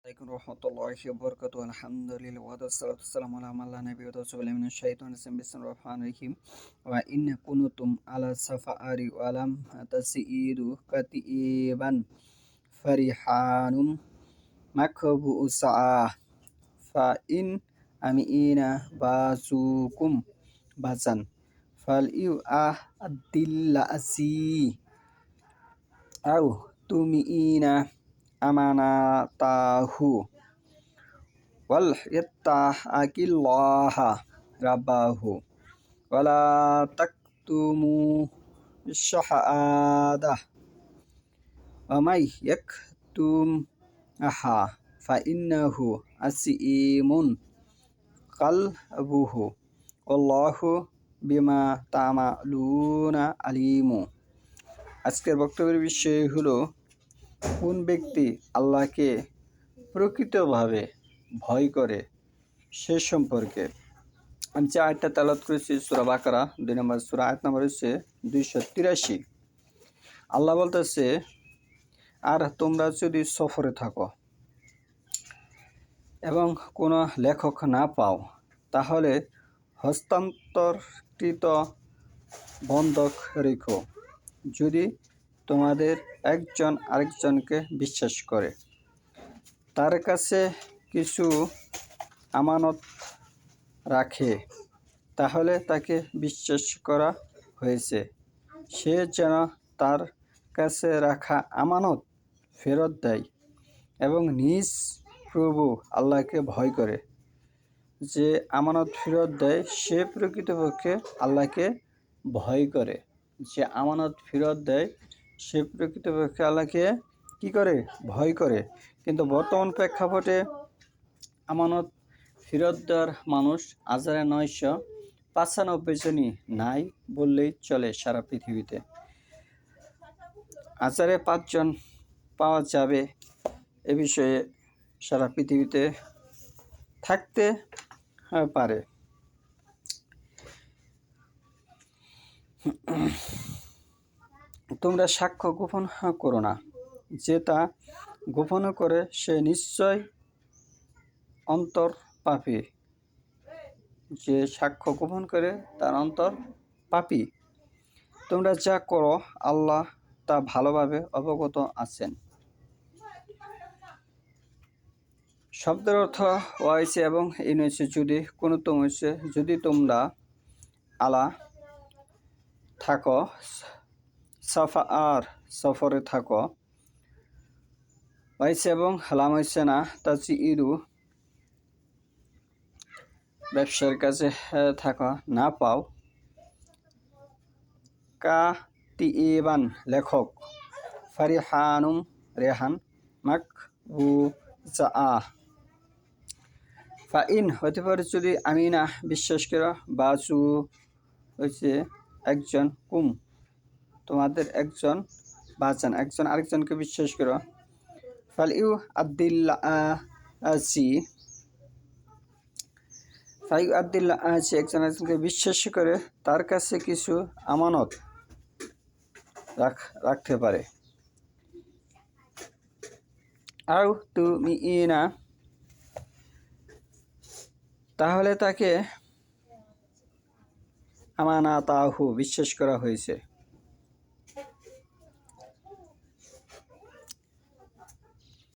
عليكم ورحمة الله وبركاته. الحمد لله والصلاة والسلام على من لا نبي بعده من الشيطان الرجيم. بسم الله الرحمن الرحيم. وإن كنتم على السفر ولم تسيروا كتيبا فرحان مكبوسا فإن أمين بازوكم بازن فليؤدي الذي أو تؤمنين أمانته وليتق الله ربه ولا تكتموا الشهادة ومن يكتمها فإنه أثيم قلبه والله بما تعملون عليم। আজকের বক্তব্যের বিষয় হলো কোন ব্যক্তি আল্লাহকে প্রকৃতভাবে ভয় করে সে সম্পর্কে। আমি যে আয়াতটা তেলাওয়াত করেছি সূরা বাকারা 2 নম্বর সূরা, আয়াত নম্বর হচ্ছে 283। আল্লাহ বলতেছে, আর তোমরা যদি সফরে থাকো এবং কোনো লেখক না পাও তাহলে হস্তান্তরকৃত বন্ধক রেখো, যদি তোমাদের একজন আরেকজনকে বিশ্বাস করে, তার কাছে কিছু আমানত রাখে, তাহলে তাকে বিশ্বাস করা হয়েছে, সে যেন তার কাছে রাখা আমানত ফেরত দেয় এবং নিজ প্রভু আল্লাহকে ভয় করে। যে আমানত ফেরত দেয় সে প্রকৃতপক্ষে আল্লাহকে ভয় করে। যে আমানত ফেরত দেয় সে প্রকৃতপক্ষে আল্লাহকে কী করে? ভয় করে। কিন্তু বর্তমান প্রেক্ষাপটে আমানত ফেরত দেওয়ার মানুষ 1995 জনই নাই বললেই চলে সারা পৃথিবীতে। 1005 জন পাওয়া যাবে এ বিষয়ে সারা পৃথিবীতে থাকতে পারে। তোমরা সাক্ষ্য গোপন করো না, যে তা গোপন করে সে নিশ্চয় অন্তর পাপী। যে সাক্ষ্য গোপন করে তার অন্তর পাপী। তোমরা যা করো আল্লাহ তা ভালোভাবে অবগত আছেন। শব্দের অর্থ হয়েছে এবং ইন হয়েছে যদি, কোনো তোম হয়েছে যদি তোমরা আলা থাকো, সাফা আর সফরে থাকো হয়েছে এবং হালাম হয়েছে না তাজি ইরু ব্যবসার কাছে থাকা না পাও, কাতিবান লেখক, ফারিহানুম রেহান, মাকবুজা ফাইন হতে পারে যদি আমিনা বিশ্বাস করো, বাজু হয়েছে একজন, কুম তোমাদের একজন, বাজান একজন আরেকজনকে বিশ্বাস করো, ফালিউ আদিল্লাহি একজন একজনকে বিশ্বাস করে তার কাছে কিছু আমানত রাখতে পারে। আও তুমিনা তাহলে তাকে আমানাতাহু বিশ্বাস করা হয়েছে,